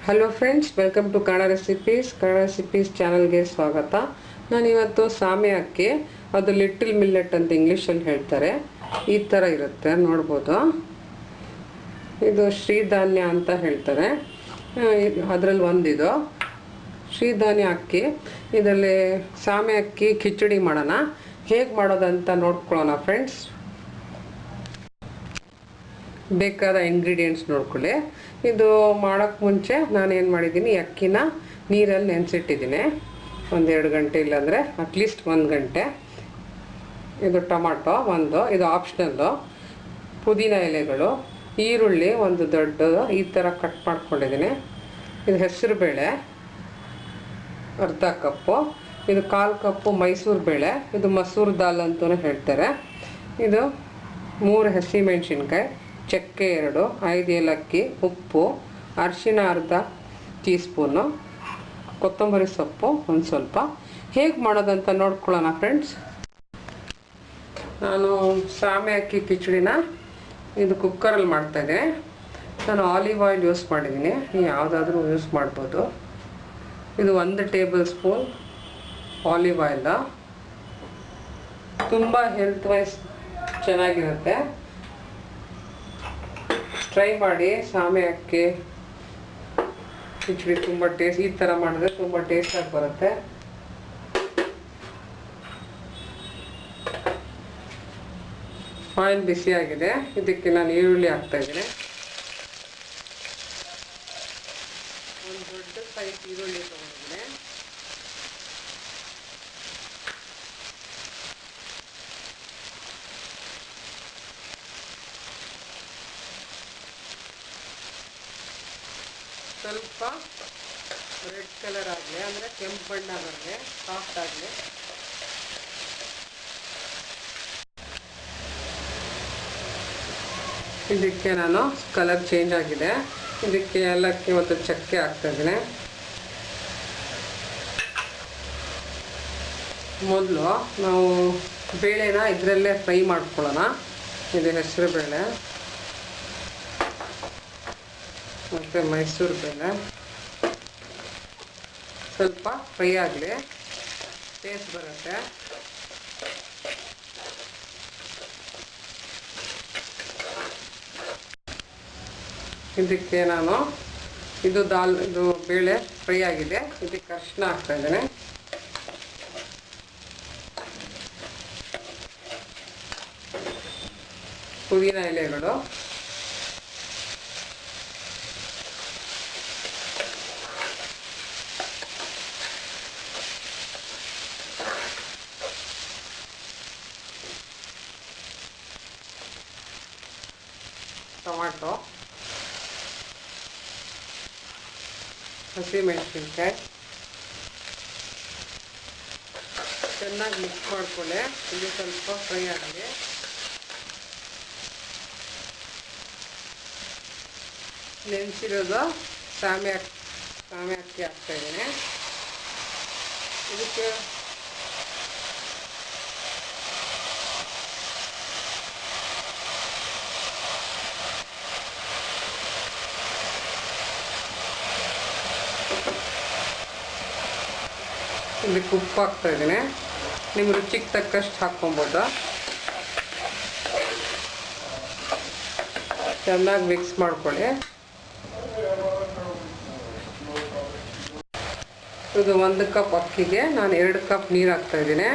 Hello friends, welcome to Kannada recipes ಚಾನಲ್ಗೆ ಸ್ವಾಗತ. ನಾನಿವತ್ತು ಸಾಮೆ ಅಕ್ಕಿ, ಅದು ಲಿಟಲ್ ಮಿಲ್ಲೆಟ್ ಅಂತ ಇಂಗ್ಲೀಷಲ್ಲಿ ಹೇಳ್ತಾರೆ, ಈ ಥರ ಇರುತ್ತೆ ನೋಡ್ಬೋದು. ಇದು ಶ್ರೀಧಾನ್ಯ ಅಂತ ಹೇಳ್ತಾರೆ. ಅದರಲ್ಲಿ ಒಂದಿದು ಶ್ರೀಧಾನ್ಯ ಅಕ್ಕಿ. ಇದರಲ್ಲಿ ಸಾಮೆ ಅಕ್ಕಿ ಖಿಚಡಿ ಮಾಡೋಣ. ಹೇಗೆ ಮಾಡೋದಂತ ನೋಡ್ಕೊಳ್ಳೋಣ ಫ್ರೆಂಡ್ಸ್. ಬೇಕಾದ ಇಂಗ್ರೀಡಿಯೆಂಟ್ಸ್ ನೋಡ್ಕೊಳ್ಳಿ. ಇದು ಮಾಡೋಕ್ಕೆ ಮುಂಚೆ ನಾನೇನು ಮಾಡಿದ್ದೀನಿ, ಅಕ್ಕಿನ ನೀರಲ್ಲಿ ನೆನೆಸಿಟ್ಟಿದ್ದೀನಿ 1-2 ಗಂಟೆ, ಇಲ್ಲಾಂದರೆ ಅಟ್ಲೀಸ್ಟ್ 1 ಗಂಟೆ. ಇದು ಟೊಮಾಟೊ ಒಂದು, ಇದು ಆಪ್ಷನಲ್ಲು. ಪುದೀನ ಎಲೆಗಳು, ಈರುಳ್ಳಿ ಒಂದು ದೊಡ್ಡದು ಈ ಥರ ಕಟ್ ಮಾಡ್ಕೊಂಡಿದ್ದೀನಿ. ಇದು ಹೆಸರು ಬೇಳೆ ಅರ್ಧ ಕಪ್ಪು. ಇದು 1/4 ಕಪ್ಪು ಮೈಸೂರು ಬೇಳೆ, ಇದು ಮಸೂರ್ ದಾಲ್ ಅಂತಲೂ ಹೇಳ್ತಾರೆ. ಇದು 3 ಹಸಿಮೆಣಸಿನ್ಕಾಯಿ, ಚಕ್ಕೆ 2, 5 ಏಲಕ್ಕಿ, ಉಪ್ಪು, ಅರಿಶಿನ ಅರ್ಧ ಟೀ ಸ್ಪೂನು, ಕೊತ್ತಂಬರಿ ಸೊಪ್ಪು ಒಂದು ಸ್ವಲ್ಪ. ಹೇಗೆ ಮಾಡೋದಂತ ನೋಡ್ಕೊಳ್ಳೋಣ ಫ್ರೆಂಡ್ಸ್. ನಾನು ಸಾಮೆ ಅಕ್ಕಿ ಕಿಚಡಿನ ಇದು ಕುಕ್ಕರಲ್ಲಿ ಮಾಡ್ತಾಯಿದ್ದೆ. ನಾನು ಆಲಿವ್ ಆಯಿಲ್ ಯೂಸ್ ಮಾಡಿದ್ದೀನಿ, ಯಾವುದಾದ್ರೂ ಯೂಸ್ ಮಾಡ್ಬೋದು. ಇದು 1 ಟೇಬಲ್ ಸ್ಪೂನ್ ಆಲಿವ್ ಆಯಿಲ್. ತುಂಬ ಹೆಲ್ತ್ ವೈಸ್ ಚೆನ್ನಾಗಿರುತ್ತೆ, ಟ್ರೈ ಮಾಡಿ. ಸಾಮೆ ಅಕ್ಕಿ ಕಿಚಡಿ ತುಂಬ ಟೇಸ್ಟ್, ಈ ಥರ ಮಾಡಿದ್ರೆ ತುಂಬ ಟೇಸ್ಟಾಗಿ ಬರುತ್ತೆ. ಆಯಿಲ್ ಬಿಸಿಯಾಗಿದೆ, ಇದಕ್ಕೆ ನಾನು ಈರುಳ್ಳಿ ಹಾಕ್ತಾಯಿದ್ದೀನಿ. ಒಂದು ದೊಡ್ಡ ಸೈಜ್ ಈರುಳ್ಳಿ ತೊಗೊಂಡಿದ್ದೀನಿ. ಸ್ವಲ್ಪ ರೆಡ್ ಕಲರ್ ಆಗಲಿ, ಅಂದರೆ ಕೆಂಪು ಬಣ್ಣ ಬರಲಿ, ಸಾಫ್ಟ್ ಆಗಲಿ. ಇದಕ್ಕೆ ನಾನು ಕಲರ್ ಚೇಂಜ್ ಆಗಿದೆ, ಇದಕ್ಕೆ ಏಲಕ್ಕಿ ಮತ್ತು ಚಕ್ಕೆ ಹಾಕ್ತಾಯಿದ್ದೀನಿ. ಮೊದಲು ನಾವು ಬೇಳೆನ ಇದರಲ್ಲೇ ಫ್ರೈ ಮಾಡ್ಕೊಳ್ಳೋಣ. ಇದು ಹೆಸರು ಬೇಳೆ ಮತ್ತು ಮೈಸೂರು ಬೇಳೆ ಸ್ವಲ್ಪ ಫ್ರೈ ಆಗಲಿ, ಟೇಸ್ಟ್ ಬರುತ್ತೆ. ಇದಕ್ಕೆ ನಾನು ಇದು ಬೇಳೆ ಫ್ರೈ ಆಗಿದೆ, ಇದಕ್ಕೆ ಅರಿಶಿನ ಹಾಕ್ತಾಯಿದ್ದೇನೆ. ಪುದೀನ ಎಲೆಗಳು, ಟೊಮಾಟೊ, ಹಸಿಮೆಣಸಿನ್ಕಾಯಿ ಚೆನ್ನಾಗಿ ಮಿಕ್ಸ್ ಮಾಡ್ಕೊಳ್ಳಿ. ಇದು ಸ್ವಲ್ಪ ಫ್ರೈ ಆಗಲಿ. ನೆನೆಸಿರೋದು ಸಾಮೆ ಅಕ್ಕಿ ಹಾಕ್ತಾಯಿದ್ದೀನಿ. ಇದಕ್ಕೆ ಇದಕ್ಕೆ ಉಪ್ಪು ಹಾಕ್ತಾಯಿದ್ದೀನಿ. ನಿಮ್ಮ ರುಚಿಗೆ ತಕ್ಕಷ್ಟು ಹಾಕ್ಕೊಬೋದು. ಚೆನ್ನಾಗಿ ಮಿಕ್ಸ್ ಮಾಡ್ಕೊಳ್ಳಿ. ಇದು 1 ಕಪ್ ಅಕ್ಕಿಗೆ ನಾನು 2 ಕಪ್ ನೀರು ಹಾಕ್ತಾಯಿದ್ದೀನಿ.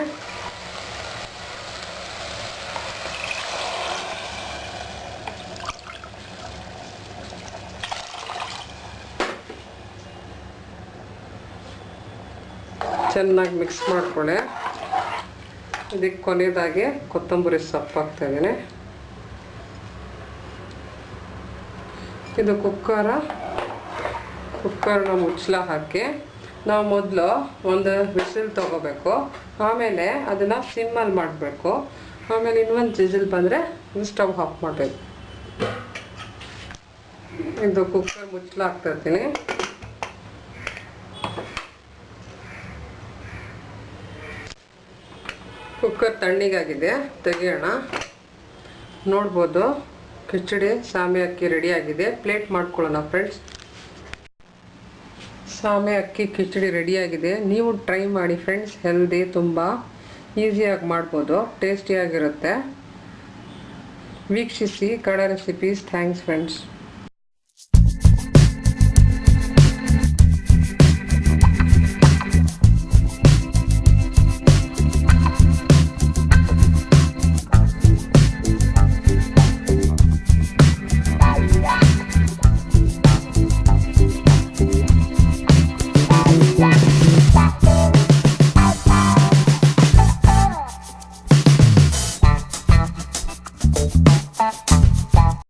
ಚೆನ್ನಾಗಿ ಮಿಕ್ಸ್ ಮಾಡ್ಕೊಳ್ಳಿ. ಇದಕ್ಕೆ ಕೊನೆಯದಾಗಿ ಕೊತ್ತಂಬರಿ ಸೊಪ್ಪು ಹಾಕ್ತಾಯಿದ್ದೀನಿ. ಇದು ಕುಕ್ಕರ್ನ ಮುಚ್ಚಳ ಹಾಕಿ ನಾವು ಮೊದಲು ಒಂದು ವಿಸಿಲ್ ತೊಗೋಬೇಕು. ಆಮೇಲೆ ಅದನ್ನು ಸಿಮ್ಮಲ್ಲಿ ಮಾಡಬೇಕು. ಆಮೇಲೆ ಇನ್ನೊಂದು ವಿಸಿಲ್ ಬಂದರೆ ಸ್ಟವ್ ಆಫ್ ಮಾಡಬೇಕು. ಇದು ಕುಕ್ಕರ್ ಮುಚ್ಚಳ ಹಾಕ್ತಾಯಿರ್ತೀನಿ. ಕುಕ್ಕರ್ ತಣ್ಣಗಾಗಿದೆ, ತೆಗೆಯೋಣ. ನೋಡ್ಬೋದು ಕಿಚಡಿ ಸಾಮೆ ಅಕ್ಕಿ ರೆಡಿ ಆಗಿದೆ. ಪ್ಲೇಟ್ ಮಾಡ್ಕೊಳ್ಳೋಣ ಫ್ರೆಂಡ್ಸ್. ಸಾಮೆ ಅಕ್ಕಿ ಕಿಚಡಿ ರೆಡಿಯಾಗಿದೆ. ನೀವು ಟ್ರೈ ಮಾಡಿ ಫ್ರೆಂಡ್ಸ್. ಹೆಲ್ದಿ, ತುಂಬ ಈಸಿಯಾಗಿ ಮಾಡ್ಬೋದು, ಟೇಸ್ಟಿಯಾಗಿರುತ್ತೆ. ವೀಕ್ಷಿಸಿ ಕನ್ನಡ ರೆಸಿಪೀಸ್. Thanks friends.